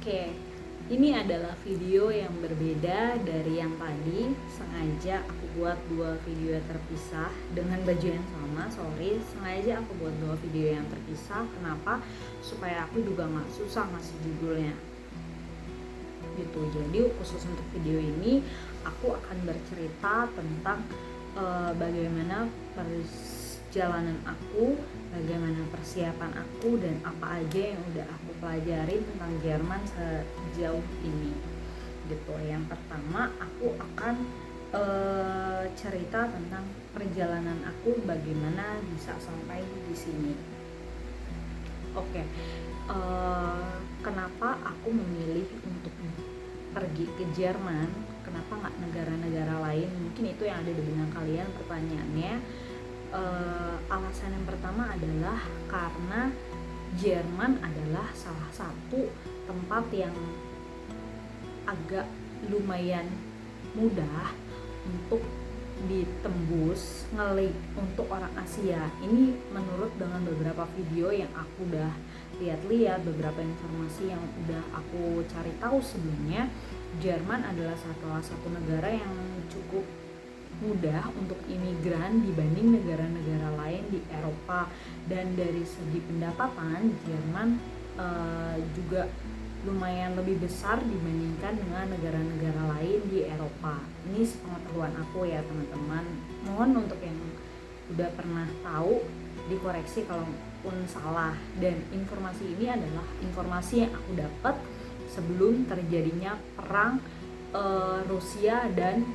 Oke, ini adalah video yang berbeda dari yang tadi. Sengaja aku buat dua video yang terpisah dengan baju yang sama. Sengaja aku buat dua video yang terpisah. Kenapa? Supaya aku juga nggak susah ngasih judulnya. Gitu. Jadi khusus untuk video ini, aku akan bercerita tentang bagaimana perjalanan aku, bagaimana persiapan aku, dan apa aja yang udah aku pelajari tentang Jerman sejauh ini gitu. Yang pertama, aku akan cerita tentang perjalanan aku bagaimana bisa sampai di sini. Oke, kenapa aku memilih untuk pergi ke Jerman, kenapa nggak negara-negara lain? Mungkin itu yang ada di benak kalian pertanyaannya. Alasan yang pertama adalah karena Jerman adalah salah satu tempat yang agak lumayan mudah untuk ditembus untuk orang Asia. Ini menurut dengan beberapa video yang aku udah lihat-lihat, beberapa informasi yang udah aku cari tahu sebelumnya. Jerman adalah salah satu negara yang cukup mudah untuk imigran dibanding negara-negara lain di Eropa, dan dari segi pendapatan Jerman juga lumayan lebih besar dibandingkan dengan negara-negara lain di Eropa. Ini sepengetahuan aku ya teman-teman. Mohon untuk yang udah pernah tahu dikoreksi kalaupun salah, dan informasi ini adalah informasi yang aku dapat sebelum terjadinya perang Rusia dan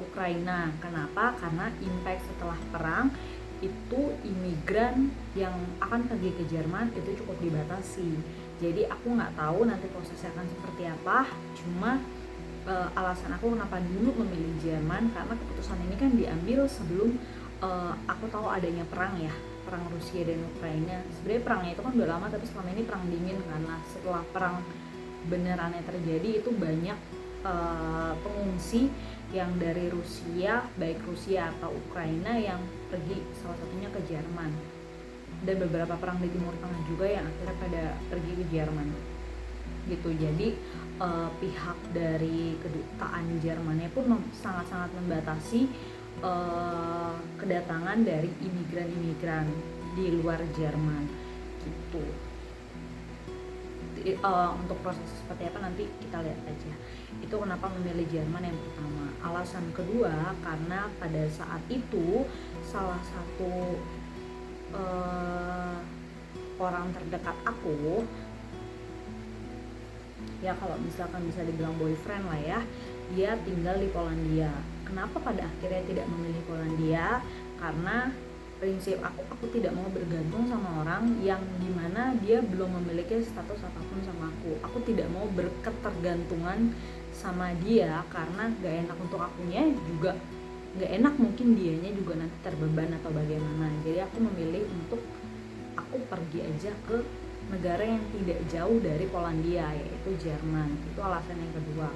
Ukraina. Kenapa? Karena impact setelah perang itu imigran yang akan pergi ke Jerman itu cukup dibatasi. Jadi aku nggak tahu nanti prosesnya akan seperti apa. Cuma alasan aku kenapa dulu memilih Jerman, karena keputusan ini kan diambil sebelum aku tahu adanya perang ya, perang Rusia dan Ukraina. Sebenarnya perangnya itu kan udah lama, tapi selama ini perang dingin, karena setelah perang benerannya terjadi itu banyak pengungsi yang dari Rusia, baik Rusia atau Ukraina, yang pergi salah satunya ke Jerman, dan beberapa perang di Timur Tengah juga yang akhirnya pada pergi ke Jerman gitu. Jadi pihak dari kedutaan Jermannya pun sangat-sangat membatasi kedatangan dari imigran-imigran di luar Jerman gitu. Untuk proses seperti apa nanti kita lihat aja. Itu kenapa memilih Jerman yang pertama. Alasan kedua, karena pada saat itu salah satu orang terdekat aku, ya kalau misalkan bisa dibilang boyfriend lah ya, dia tinggal di Polandia. Kenapa pada akhirnya tidak memilih Polandia? Karena prinsip aku tidak mau bergantung sama orang yang dimana dia belum memiliki status apapun sama aku. Aku tidak mau berketergantungan sama dia, karena gak enak untuk akunya, juga gak enak mungkin dianya juga nanti terbeban atau bagaimana. Jadi aku memilih untuk aku pergi aja ke negara yang tidak jauh dari Polandia, yaitu Jerman. Itu alasan yang kedua.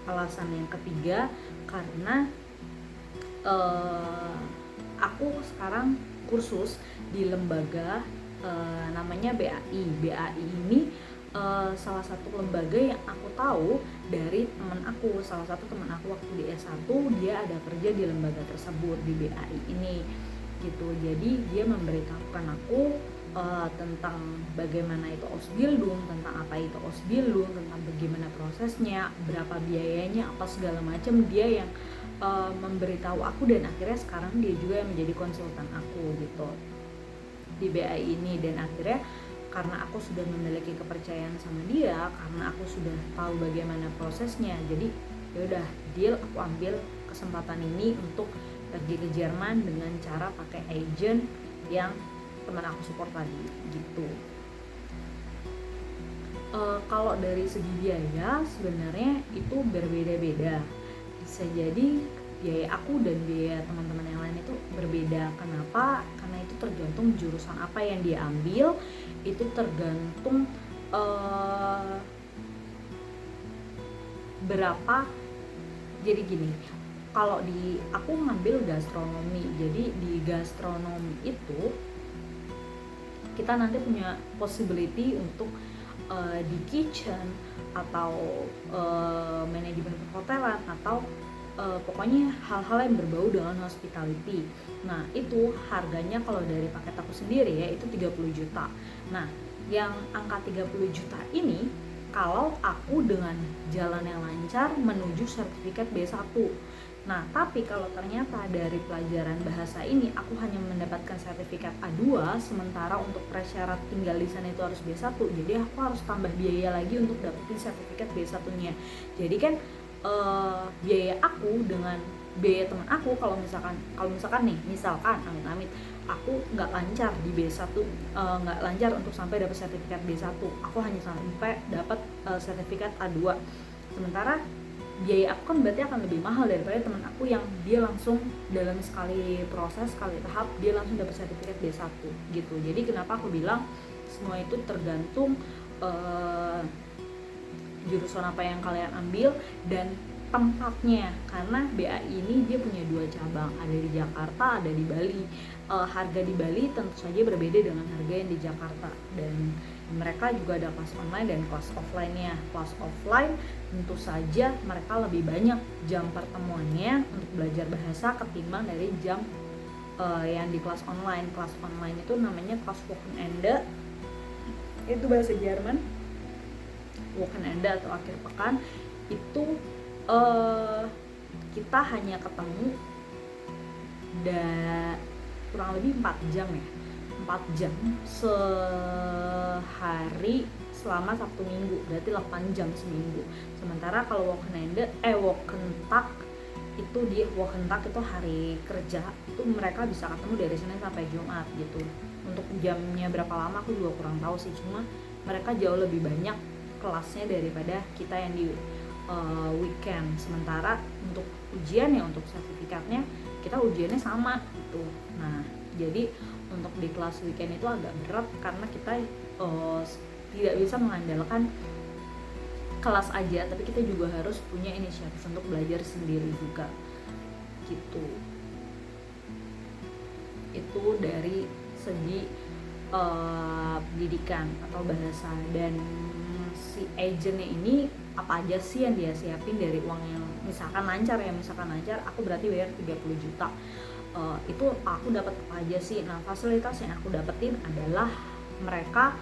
Alasan yang ketiga, karena aku sekarang kursus di lembaga namanya BAI. BAI ini salah satu lembaga yang aku tahu dari teman aku. Salah satu teman aku waktu di S1, dia ada kerja di lembaga tersebut, di BAI ini gitu. Jadi dia memberitahukan aku tentang bagaimana itu Ausbildung, tentang apa itu Ausbildung, tentang bagaimana prosesnya, berapa biayanya, apa segala macam. Dia yang memberitahu aku, dan akhirnya sekarang dia juga yang menjadi konsultan aku gitu di BAI ini. Dan akhirnya karena aku sudah memiliki kepercayaan sama dia, karena aku sudah tahu bagaimana prosesnya, jadi yaudah deal, aku ambil kesempatan ini untuk pergi ke Jerman dengan cara pakai agent yang teman aku support tadi gitu. Kalau dari segi biaya sebenarnya itu berbeda-beda. Bisa jadi biaya aku dan biaya teman-teman yang lain itu berbeda. Kenapa? Karena itu tergantung jurusan apa yang dia ambil, itu tergantung berapa. Jadi gini, kalau aku ngambil gastronomi, jadi di gastronomi itu kita nanti punya possibility untuk di kitchen atau manajemen perhotelan atau pokoknya hal-hal yang berbau dengan hospitality. Nah itu harganya kalau dari paket aku sendiri ya itu 30 juta. Nah yang angka 30 juta ini kalau aku dengan jalan yang lancar menuju sertifikat B1. Nah tapi kalau ternyata dari pelajaran bahasa ini aku hanya mendapatkan sertifikat A2, sementara untuk prasyarat tinggal di sana itu harus B1, jadi aku harus tambah biaya lagi untuk dapetin sertifikat B1-nya. Jadi kan biaya aku dengan biaya teman aku, kalau misalkan amit-amit aku nggak lancar di B1, nggak lancar untuk sampai dapat sertifikat B1, aku hanya sampai dapat sertifikat A2, sementara biaya aku kan berarti akan lebih mahal daripada teman aku yang dia langsung dalam sekali proses, sekali tahap dia langsung dapat sertifikat B1 gitu. Jadi kenapa aku bilang semua itu tergantung jurusan apa yang kalian ambil dan tempatnya, karena BAI ini dia punya 2 cabang, ada di Jakarta, ada di Bali. Harga di Bali tentu saja berbeda dengan harga yang di Jakarta, dan mereka juga ada kelas online dan kelas offline-nya. Kelas offline tentu saja mereka lebih banyak jam pertemuannya untuk belajar bahasa ketimbang dari jam yang di kelas online. Kelas online itu namanya kelas Wochenende, itu bahasa Jerman. Wochenende atau akhir pekan itu kita hanya ketemu kurang lebih 4 jam ya, 4 jam sehari selama Sabtu Minggu, berarti 8 jam seminggu. Sementara kalau Wochentag itu itu hari kerja, itu mereka bisa ketemu dari Senin sampai Jumat gitu. Untuk jamnya berapa lama aku juga kurang tahu sih, cuma mereka jauh lebih banyak kelasnya daripada kita yang di weekend. Sementara untuk ujian ya, untuk sertifikatnya kita ujiannya sama gitu. Nah jadi untuk di kelas weekend itu agak berat karena kita tidak bisa mengandalkan kelas aja, tapi kita juga harus punya inisiatif untuk belajar sendiri juga gitu. Itu dari segi pendidikan atau bahasa. Dan si agentnya ini apa aja sih yang dia siapin dari uang yang misalkan lancar aku berarti bayar 30 juta. Itu aku dapat apa aja sih? Nah fasilitas yang aku dapetin adalah mereka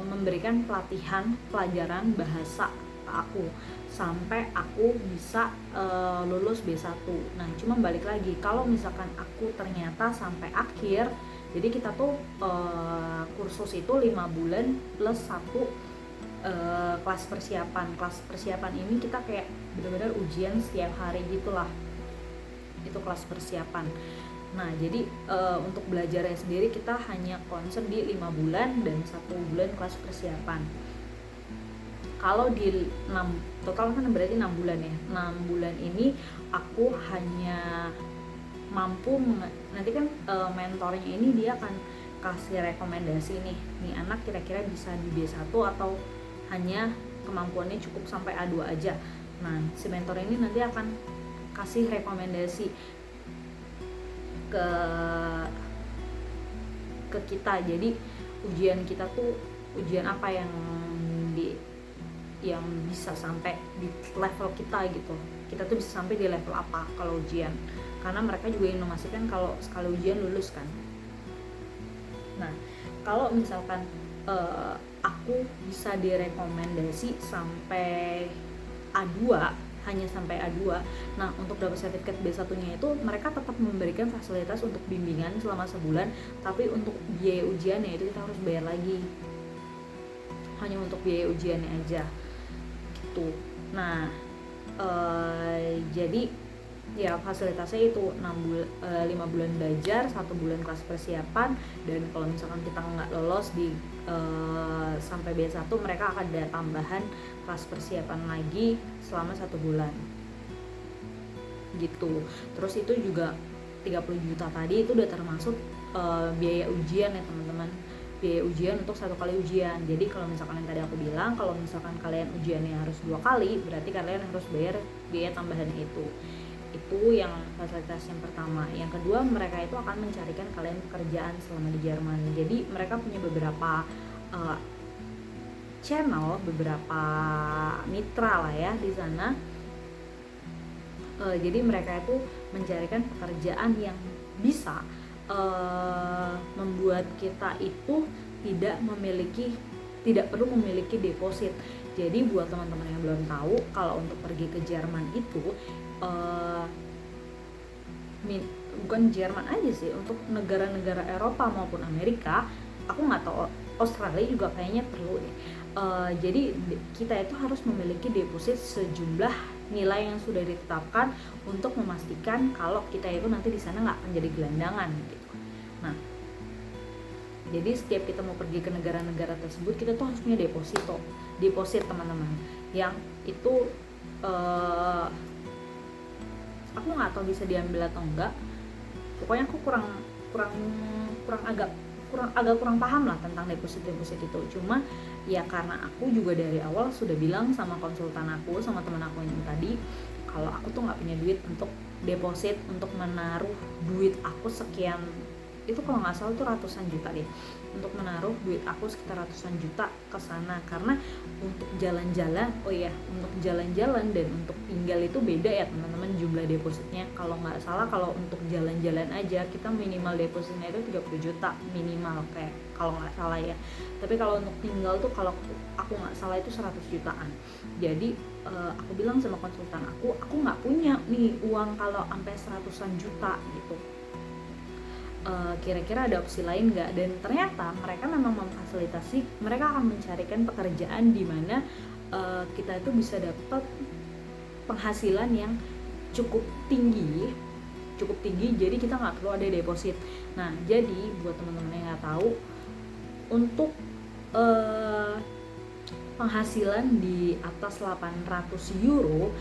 memberikan pelatihan pelajaran bahasa ke aku sampai aku bisa lulus B1. Nah cuma balik lagi, kalau misalkan aku ternyata sampai akhir, jadi kita tuh kursus itu 5 bulan plus 1 kelas persiapan ini kita kayak benar-benar ujian setiap hari gitulah, itu kelas persiapan. Nah jadi untuk belajarnya sendiri kita hanya concern di 5 bulan dan 1 bulan kelas persiapan. Kalau di total kan berarti 6 bulan ya, 6 bulan ini aku hanya mampu nanti kan mentornya ini dia akan kasih rekomendasi nih anak kira-kira bisa di B1 atau hanya kemampuannya cukup sampai A2 aja. Nah si mentor ini nanti akan kasih rekomendasi ke kita. Jadi ujian kita tuh ujian apa yang bisa sampai di level kita gitu, kita tuh bisa sampai di level apa kalau ujian, karena mereka juga ingin memastikan kalau sekali ujian lulus kan. Nah kalau misalkan aku bisa direkomendasi sampai A2, hanya sampai A2. Nah untuk dapat sertifikat B1-nya itu mereka tetap memberikan fasilitas untuk bimbingan selama sebulan, tapi untuk biaya ujiannya itu kita harus bayar lagi, hanya untuk biaya ujiannya aja gitu. Nah jadi ya fasilitasnya itu 5 bulan belajar, 1 bulan kelas persiapan, dan kalau misalkan kita nggak lolos di sampai B1 mereka akan ada tambahan kelas persiapan lagi selama 1 bulan gitu. Terus itu juga 30 juta tadi itu udah termasuk biaya ujian ya teman-teman, biaya ujian untuk 1 kali ujian. Jadi kalau misalkan yang tadi aku bilang, kalau misalkan kalian ujiannya harus 2 kali, berarti kalian harus bayar biaya tambahan itu yang fasilitas yang pertama. Yang kedua, mereka itu akan mencarikan kalian pekerjaan selama di Jerman. Jadi mereka punya beberapa channel, beberapa mitra lah ya di sana. Jadi mereka itu mencarikan pekerjaan yang bisa membuat kita itu tidak perlu memiliki deposit. Jadi buat teman-teman yang belum tahu, kalau untuk pergi ke Jerman itu bukan Jerman aja sih, untuk negara-negara Eropa maupun Amerika, aku nggak tahu, Australia juga kayaknya perlu deh. Jadi kita itu harus memiliki deposit sejumlah nilai yang sudah ditetapkan untuk memastikan kalau kita itu nanti di sana nggak akan jadi gelandangan gitu. Nah, jadi setiap kita mau pergi ke negara-negara tersebut, kita tuh harus punya deposit teman-teman, yang itu aku nggak tahu bisa diambil atau enggak. Pokoknya aku agak kurang paham lah tentang deposit itu. Cuma ya karena aku juga dari awal sudah bilang sama konsultan aku, sama teman aku yang tadi, kalau aku tuh nggak punya duit untuk deposit, untuk menaruh duit aku sekian, itu kalau nggak salah tuh ratusan juta deh, untuk menaruh duit aku sekitar ratusan juta ke sana. Karena untuk jalan-jalan, untuk jalan-jalan dan untuk tinggal itu beda ya teman-teman jumlah depositnya. Kalau nggak salah, kalau untuk jalan-jalan aja kita minimal depositnya itu 30 juta minimal, kayak kalau nggak salah ya. Tapi kalau untuk tinggal tuh, kalau aku nggak salah itu 100 jutaan. Jadi aku bilang sama konsultan aku nggak punya nih uang kalau sampai 100-an juta gitu. Kira-kira ada opsi lain nggak? Dan ternyata mereka memang memfasilitasi, mereka akan mencarikan pekerjaan di mana kita itu bisa dapat penghasilan yang cukup tinggi, jadi kita nggak perlu ada deposit. Nah, jadi buat teman-teman yang nggak tahu, untuk penghasilan di atas 800 euro,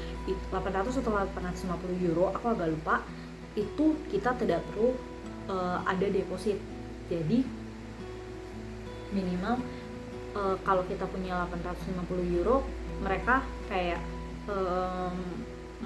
800 atau 850 euro, aku agak lupa, itu kita tidak perlu ada deposit. Jadi minimal kalau kita punya 850 euro, mereka kayak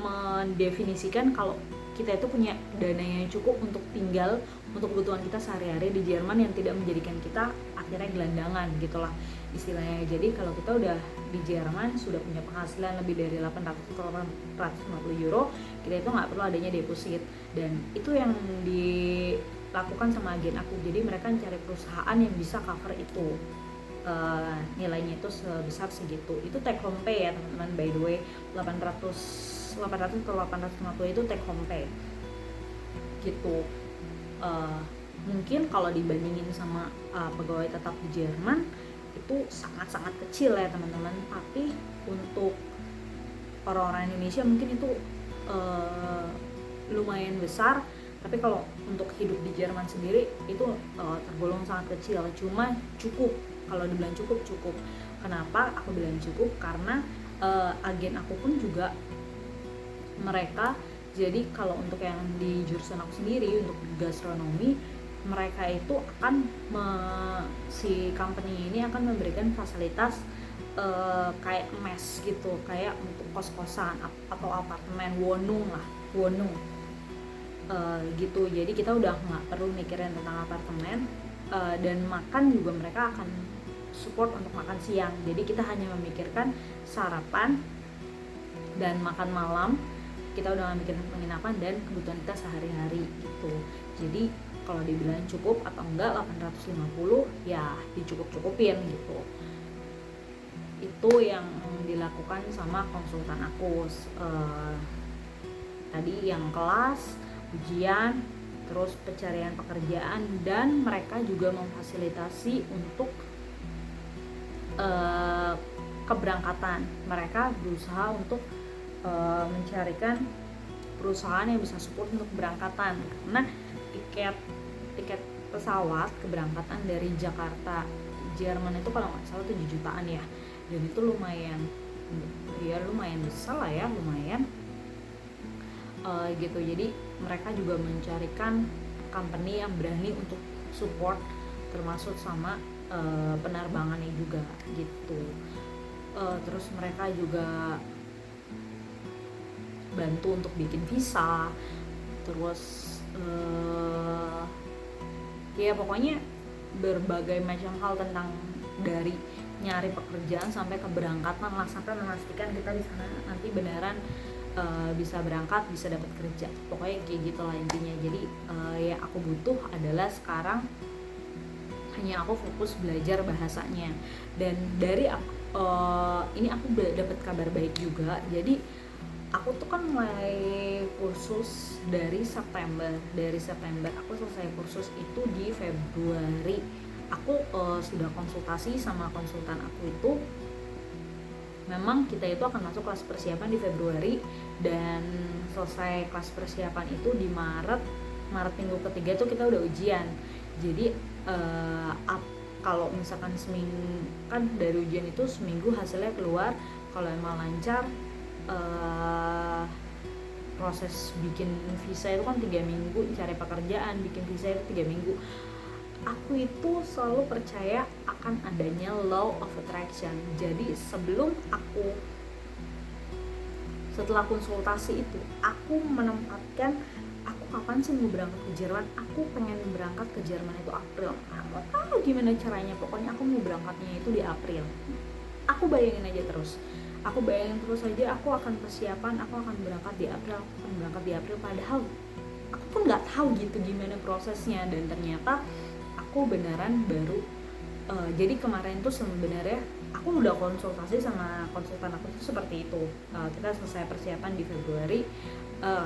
mendefinisikan kalau kita itu punya dana yang cukup untuk tinggal, untuk kebutuhan kita sehari-hari di Jerman, yang tidak menjadikan kita akhirnya gelandangan gitulah istilahnya. Jadi kalau kita udah di Jerman sudah punya penghasilan lebih dari 800 atau 850 euro, kita itu nggak perlu adanya deposit. Dan itu yang dilakukan sama agen aku. Jadi mereka mencari perusahaan yang bisa cover itu, nilainya itu sebesar segitu. Itu take home pay ya teman-teman, by the way. 800 atau 850 itu take home pay gitu. Mungkin kalau dibandingin sama pegawai tetap di Jerman itu sangat-sangat kecil ya teman-teman. Tapi untuk orang-orang Indonesia mungkin itu lumayan besar. Tapi kalau untuk hidup di Jerman sendiri itu tergolong sangat kecil. Cuma cukup, kalau dibilang cukup. Kenapa aku bilang cukup? Karena agen aku pun juga mereka, jadi kalau untuk yang di jurusan aku sendiri, untuk gastronomi, mereka itu akan si company ini akan memberikan fasilitas kayak mes gitu, kayak untuk kos-kosan atau apartemen, wonung gitu. Jadi kita udah nggak perlu mikirin tentang apartemen, dan makan juga mereka akan support untuk makan siang. Jadi kita hanya memikirkan sarapan dan makan malam, kita udah mikirin penginapan dan kebutuhan kita sehari-hari gitu. Jadi kalau dibilang cukup atau enggak 850, ya dicukup-cukupin gitu. Itu yang dilakukan sama konsultan aku. Tadi yang kelas, ujian, terus pencarian pekerjaan, dan mereka juga memfasilitasi untuk keberangkatan. Mereka berusaha untuk mencarikan perusahaan yang bisa support untuk keberangkatan, karena tiket pesawat keberangkatan dari Jakarta Jerman itu kalau nggak salah 7 jutaan ya, dan itu lumayan besar lah ya, lumayan gitu. Jadi mereka juga mencarikan company yang berani untuk support, termasuk sama penerbangannya juga gitu. Terus mereka juga bantu untuk bikin visa, terus ya pokoknya berbagai macam hal tentang dari nyari pekerjaan sampai keberangkatan lah, sampai memastikan kita di sana nanti beneran bisa berangkat, bisa dapat kerja. Pokoknya kayak gitulah intinya. Jadi yang aku butuh adalah sekarang hanya aku fokus belajar bahasanya. Dan dari ini aku dapat kabar baik juga. Jadi aku tuh kan mulai kursus dari September aku selesai kursus itu di Februari. Aku sudah konsultasi sama konsultan aku itu, memang kita itu akan masuk kelas persiapan di Februari dan selesai kelas persiapan itu di Maret minggu ketiga itu kita udah ujian. Jadi kalau misalkan seminggu kan dari ujian itu seminggu hasilnya keluar, kalau emang lancar proses bikin visa itu kan 3 minggu, cari pekerjaan bikin visa itu 3 minggu. Aku itu selalu percaya akan adanya law of attraction. Jadi setelah konsultasi itu aku menempatkan aku kapan sih mau berangkat ke Jerman. Aku pengen berangkat ke Jerman itu April. Aku tahu gimana caranya, pokoknya aku mau berangkatnya itu di April. Aku bayangin aja terus aja aku akan persiapan, aku akan berangkat di April, padahal aku pun nggak tahu gitu gimana prosesnya. Dan ternyata aku beneran baru jadi kemarin tuh sebenarnya aku udah konsultasi sama konsultan aku tuh seperti itu. Kita selesai persiapan di Februari,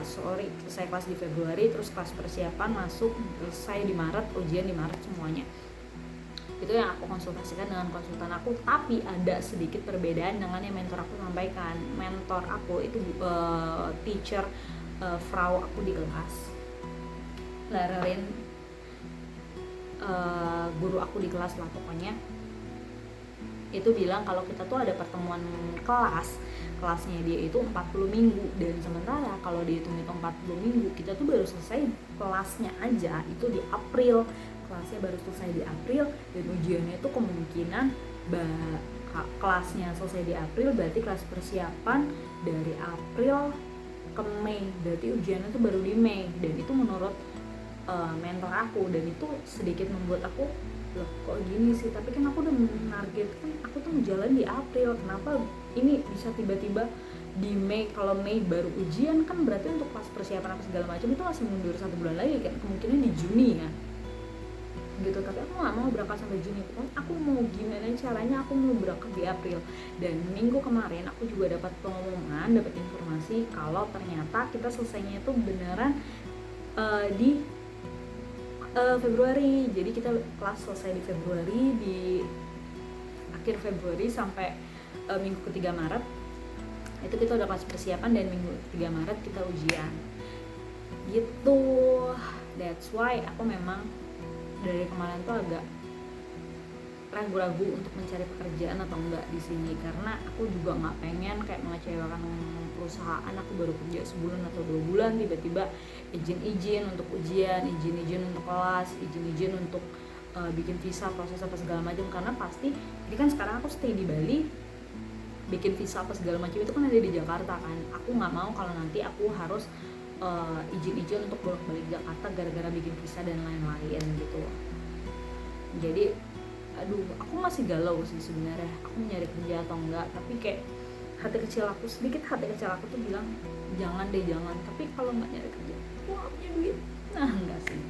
selesai kelas di Februari, terus kelas persiapan masuk selesai di Maret, ujian di Maret semuanya. Itu yang aku konsultasikan dengan konsultan aku. Tapi ada sedikit perbedaan dengan yang mentor aku sampaikan. Mentor aku itu teacher, Frau aku di kelas, Lararin, guru aku di kelas lah pokoknya, itu bilang kalau kita tuh ada pertemuan kelasnya dia itu 40 minggu, dan sementara kalau dihitung-hitung 40 minggu kita tuh baru selesai kelasnya aja itu di April. Kelasnya baru selesai di April dan ujiannya itu kemungkinan kelasnya selesai di April, berarti kelas persiapan dari April ke Mei, berarti ujiannya tuh baru di Mei. Dan itu menurut mentor aku, dan itu sedikit membuat aku loh kok gini sih, tapi kan aku udah menargetkan aku tuh jalan di April, kenapa ini bisa tiba-tiba di Mei? Kalau Mei baru ujian kan berarti untuk pas persiapan apa segala macam itu masih mundur 1 bulan lagi kan, kemungkinan di Juni ya gitu. Tapi aku nggak mau berangkat sampai Juni, pokoknya aku mau gimana caranya aku mau berangkat di April. Dan minggu kemarin aku juga dapat pengumuman, dapat informasi kalau ternyata kita selesainya itu beneran di Februari. Jadi kita kelas selesai di Februari, di akhir Februari sampai minggu ketiga Maret itu kita udah kelas persiapan, dan minggu ketiga Maret kita ujian gitu. That's why aku memang dari kemarin tuh agak ragu-ragu untuk mencari pekerjaan atau enggak di sini, karena aku juga nggak pengen kayak mengecewakan perusahaan. Aku baru kerja sebulan atau 2 bulan tiba-tiba izin untuk ujian, izin untuk kelas, izin untuk bikin visa, proses apa segala macam. Karena pasti ini kan sekarang aku stay di Bali, bikin visa apa segala macam itu kan ada di Jakarta kan. Aku nggak mau kalau nanti aku harus izin untuk bolak-balik Jakarta gara-gara bikin visa dan lain-lain gitu. Jadi aku masih galau sih sebenarnya, aku nyari kerja atau enggak. Tapi kayak hati kecil aku tuh bilang jangan, tapi kalau nggak nyari kerja aku nggak punya duit. Nah enggak sih,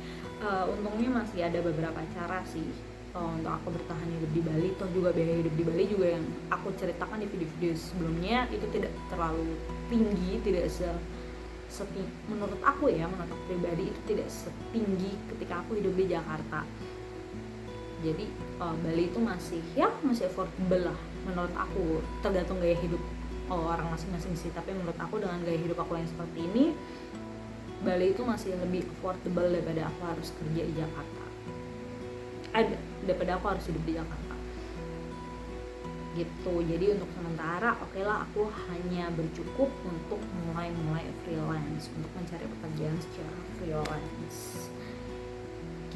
untungnya masih ada beberapa cara sih untuk aku bertahan hidup di Bali. Toh juga biaya hidup di Bali juga yang aku ceritakan di video-video sebelumnya itu tidak terlalu tinggi, tidak menurut aku pribadi itu tidak setinggi ketika aku hidup di Jakarta. Jadi Bali itu masih affordable lah menurut aku, tergantung gaya hidup orang masing-masing sih. Tapi menurut aku dengan gaya hidup aku yang seperti ini, Bali itu masih lebih affordable daripada aku harus kerja di Jakarta, daripada aku harus hidup di Jakarta gitu. Jadi untuk sementara oke lah, aku hanya bercukup untuk mulai freelance, untuk mencari pekerjaan secara freelance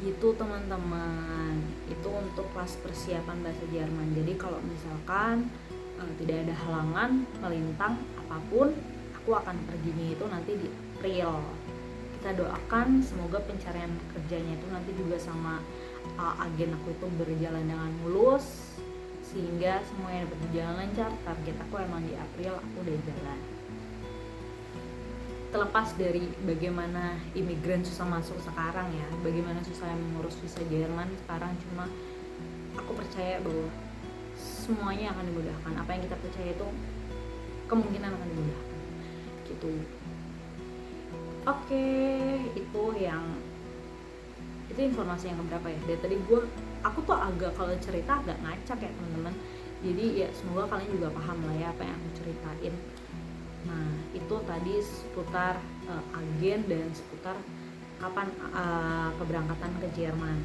gitu teman-teman. Itu untuk kelas persiapan bahasa Jerman. Jadi kalau misalkan tidak ada halangan melintang apapun, aku akan perginya itu nanti di April. Kita doakan semoga pencarian kerjanya itu nanti juga sama agen aku itu berjalan dengan mulus, sehingga semuanya dapat berjalan lancar. Target aku emang di April aku udah jalan. Terlepas dari bagaimana imigran susah masuk sekarang ya, bagaimana susah mengurus visa Jerman sekarang, cuma aku percaya bahwa semuanya akan dimudahkan. Apa yang kita percaya itu kemungkinan akan dimudahkan gitu. Oke, itu informasi yang keberapa ya? Dari tadi aku tuh agak, kalau cerita agak ngacak ya teman-teman. Jadi ya semoga kalian juga paham lah ya apa yang aku ceritain. Nah, itu tadi seputar agen dan seputar kapan keberangkatan ke Jerman.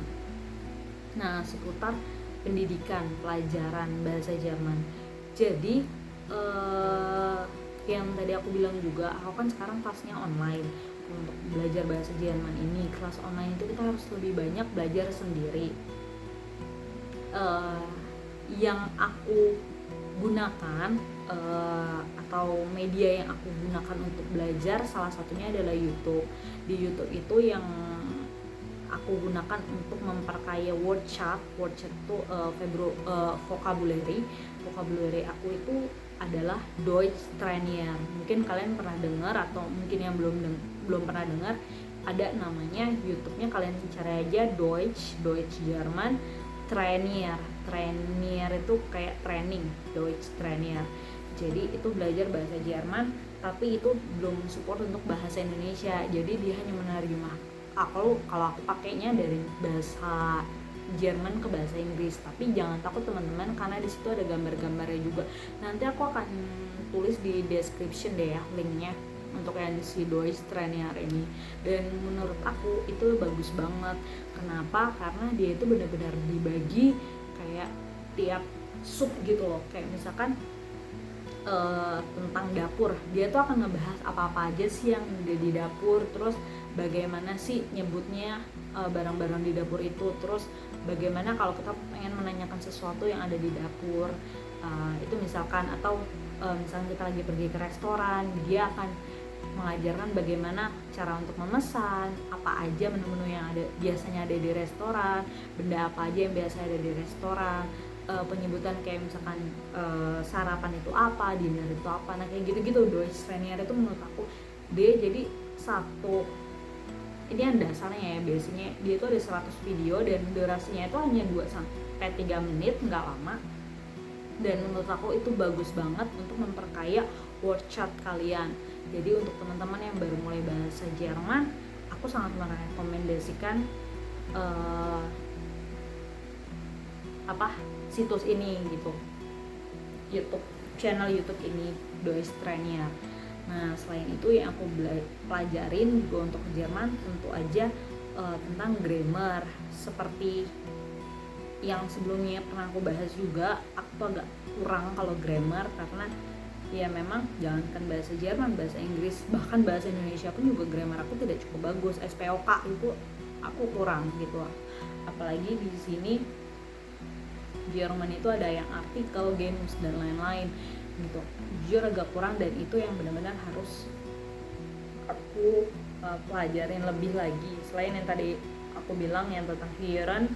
Nah, seputar pendidikan, pelajaran bahasa Jerman. Jadi yang tadi aku bilang juga, aku kan sekarang kelasnya online. Untuk belajar bahasa Jerman ini, kelas online itu kita harus lebih banyak belajar sendiri. Yang aku gunakan atau media yang aku gunakan untuk belajar salah satunya adalah YouTube. Di YouTube itu yang aku gunakan untuk memperkaya word chart itu vocabulary aku itu adalah Deutsch Trainer. Mungkin kalian pernah dengar, atau mungkin yang belum pernah dengar, ada namanya YouTube-nya, kalian cari aja Deutsch Jerman Trainer itu kayak training, Deutsch Trainer. Jadi itu belajar bahasa Jerman, tapi itu belum support untuk bahasa Indonesia. Jadi dia hanya menerjemah. Kalau aku pakainya dari bahasa Jerman ke bahasa Inggris. Tapi jangan takut teman-teman, karena di situ ada gambar-gambarnya juga. Nanti aku akan tulis di description deh ya linknya untuk yang si Deutsch Trainer ini. Dan menurut aku itu bagus banget. Kenapa? Karena dia itu benar-benar dibagi kayak tiap sub gitu loh. Kayak misalkan tentang dapur, dia tuh akan ngebahas apa-apa aja sih yang ada di dapur, terus bagaimana sih nyebutnya barang-barang di dapur itu, terus bagaimana kalau kita pengen menanyakan sesuatu yang ada di dapur, itu misalkan, atau misalkan kita lagi pergi ke restoran, dia akan mengajarkan bagaimana cara untuk memesan, apa aja menu-menu yang biasanya ada di restoran, benda apa aja yang biasa ada di restoran, penyebutan kayak misalkan sarapan itu apa, dinner itu apa. Nah kayak gitu-gitu. Deutsch Trainer itu menurut aku dia jadi satu, ini yang dasarnya ya, biasanya dia itu ada 100 video dan durasinya itu hanya 2-3 menit, nggak lama. Dan menurut aku itu bagus banget untuk memperkaya word chart kalian. Jadi untuk teman-teman yang baru mulai bahasa Jerman, aku sangat merekomendasikan situs ini gitu, channel YouTube ini, Deutsch Trainer. Nah selain itu yang aku pelajarin juga untuk Jerman, tentu aja tentang grammar. Seperti yang sebelumnya pernah aku bahas juga, aku tuh agak kurang kalau grammar, karena ya memang jangankan bahasa Jerman, bahasa Inggris, bahkan bahasa Indonesia pun juga grammar aku tidak cukup bagus. SPOK itu aku kurang gitu. Apalagi di sini Jerman itu ada yang artikel, games dan lain-lain gitu. Jujur agak kurang, dan itu yang benar-benar harus aku pelajarin lebih lagi. Selain yang tadi aku bilang yang tentang Viren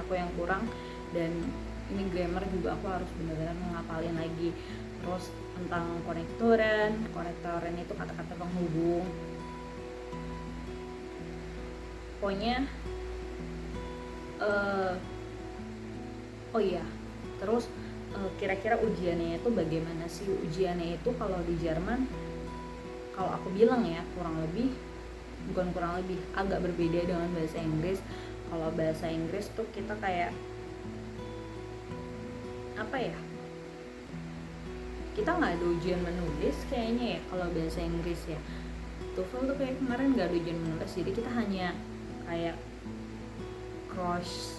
aku yang kurang, dan ini grammar juga aku harus benar-benar menghafalin lagi. Terus tentang konektoren itu kata-kata penghubung. Pokoknya oh iya, terus kira-kira ujiannya itu bagaimana sih? Ujiannya itu kalau di Jerman, kalau aku bilang ya, agak berbeda dengan bahasa Inggris. Kalau bahasa Inggris tuh kita kayak apa ya, kita nggak ada ujian menulis kayaknya ya. Kalau bahasa Inggris ya, TOEFL tuh kayak kemarin nggak ada ujian menulis, jadi kita hanya kayak cross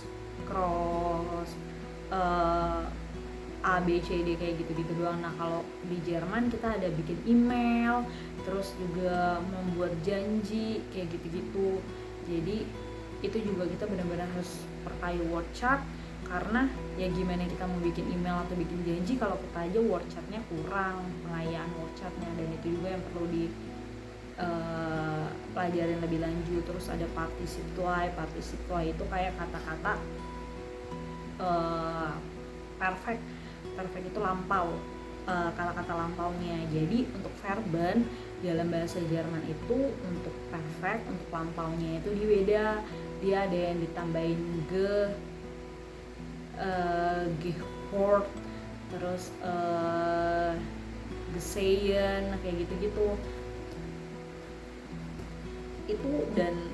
A, B, C, D kayak gitu-gitu doang. Nah kalau di Jerman kita ada bikin email, terus juga membuat janji kayak gitu-gitu. Jadi itu juga kita benar-benar harus perkaya word chart, karena ya gimana kita mau bikin email atau bikin janji kalau kita aja word chartnya kurang, pengayaan word chartnya. Dan itu juga yang perlu di pelajarin lebih lanjut. Terus ada participle itu kayak kata-kata perfect itu lampau, kata-kata lampaunya. Jadi untuk verben dalam bahasa Jerman itu untuk perfect, untuk lampaunya itu dia ada yang ditambahin gehört, terus gesehen, kayak gitu-gitu.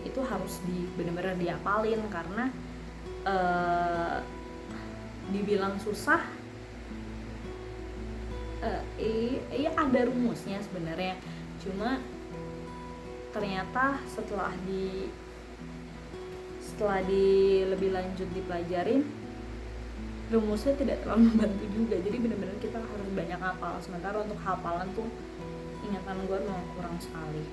Itu harus benar-benar diapalin, karena dibilang susah, iya ada rumusnya sebenarnya, cuma ternyata setelah lebih lanjut dipelajarin, rumusnya tidak terlalu membantu juga. Jadi benar-benar kita harus banyak hafal, sementara untuk hafalan tuh ingatan gue memang kurang sekali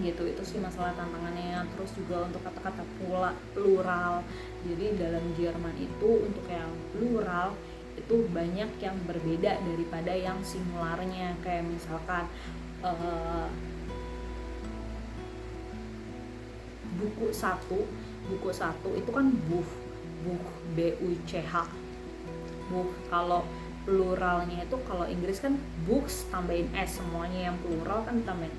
gitu. Itu sih masalah tantangannya. Terus juga untuk kata-kata plural, jadi dalam Jerman itu untuk yang plural itu banyak yang berbeda daripada yang singularnya. Kayak misalkan buku satu itu kan buch B-U-C-H, buch. Kalau pluralnya itu, kalau Inggris kan books tambahin S, semuanya yang plural kan ditambahin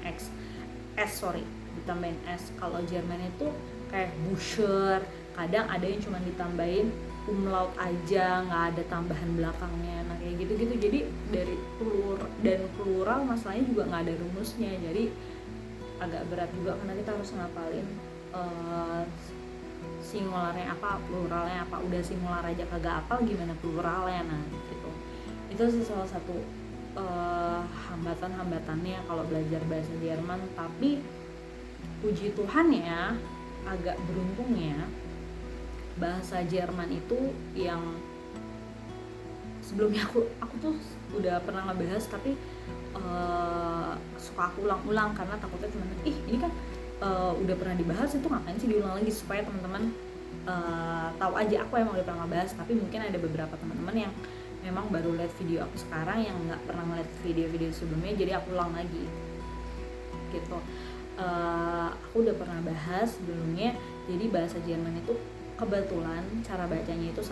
ditambahin S. Kalau Jerman itu kayak Bücher, kadang ada yang cuma ditambahin umlaut aja, nggak ada tambahan belakangnya. Nah kayak gitu-gitu. Jadi dari plural masalahnya juga nggak ada rumusnya, jadi agak berat juga karena kita harus ngapalin singularnya apa, pluralnya apa. Udah singular aja kagak apal, gimana pluralnya? Nah gitu. Itu sih salah satu hambatan-hambatannya kalau belajar bahasa Jerman. Tapi puji Tuhan ya, agak beruntungnya bahasa Jerman itu yang sebelumnya aku tuh udah pernah ngebahas, tapi suka aku ulang-ulang karena takutnya teman-teman ini kan udah pernah dibahas, itu ngapain sih diulang lagi, supaya teman-teman tahu aja aku emang udah pernah ngebahas. Tapi mungkin ada beberapa teman-teman yang memang baru lihat video aku sekarang, yang nggak pernah ngeliat video-video sebelumnya, jadi aku ulang lagi gitu. Aku udah pernah bahas sebelumnya. Jadi bahasa Jerman itu kebetulan cara bacanya itu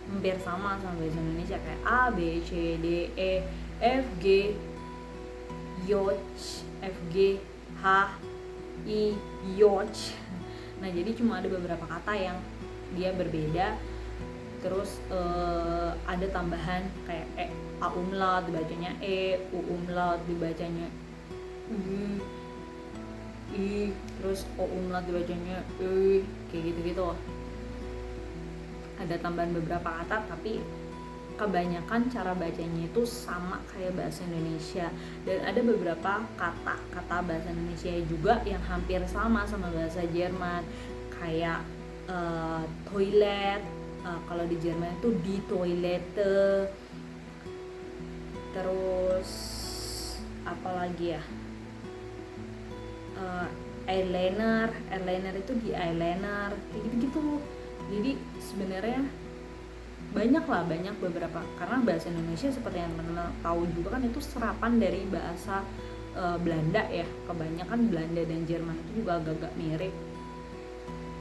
hampir sama bahasa Indonesia, kayak A, B, C, D, E, F, G, Yoch, F, G, H, I, Yoch. Nah jadi cuma ada beberapa kata yang dia berbeda. Terus ada tambahan kayak A umlaut dibacanya U umlaut dibacanya I, terus O umlaut dibacanya kayak gitu-gitu. Ada tambahan beberapa kata, tapi kebanyakan cara bacanya itu sama kayak bahasa Indonesia. Dan ada beberapa kata bahasa Indonesia juga yang hampir sama bahasa Jerman, kayak toilet. Kalau di Jerman itu di toilette. Terus apa lagi ya, eyeliner itu di eyeliner, kayak gitu-gitu. Jadi sebenarnya banyak beberapa, karena bahasa Indonesia seperti yang teman-teman tahu juga kan itu serapan dari bahasa Belanda ya. Kebanyakan Belanda dan Jerman itu juga agak-agak mirip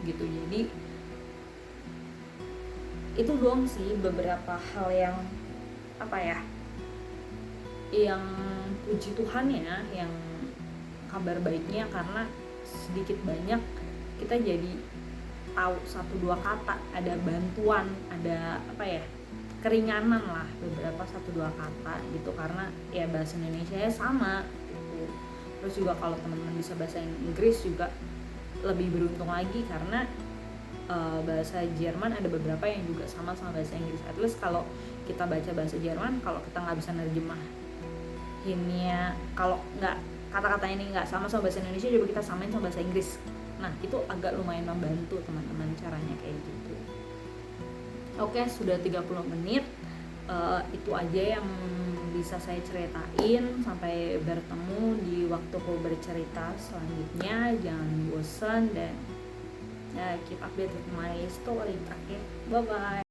gitu. Jadi itu doang sih beberapa hal yang yang puji Tuhan ya, yang kabar baiknya, karena sedikit banyak kita jadi tahu 1-2 kata, ada bantuan, ada keringanan lah beberapa 1-2 kata gitu, karena ya bahasa Indonesia ya sama gitu. Terus juga kalau teman-teman bisa bahasa Inggris juga lebih beruntung lagi, karena bahasa Jerman ada beberapa yang juga sama bahasa Inggris. At least kalau kita baca bahasa Jerman, kalau kita nggak bisa nerjemahinnya, kalau nggak kata-kata ini nggak sama bahasa Indonesia, coba kita samain sama bahasa Inggris. Nah itu agak lumayan membantu teman-teman caranya kayak gitu. Oke, sudah 30 menit. Itu aja yang bisa saya ceritain. Sampai bertemu di waktuku bercerita selanjutnya. Jangan bosan dan keep update with my story. Oke, bye bye.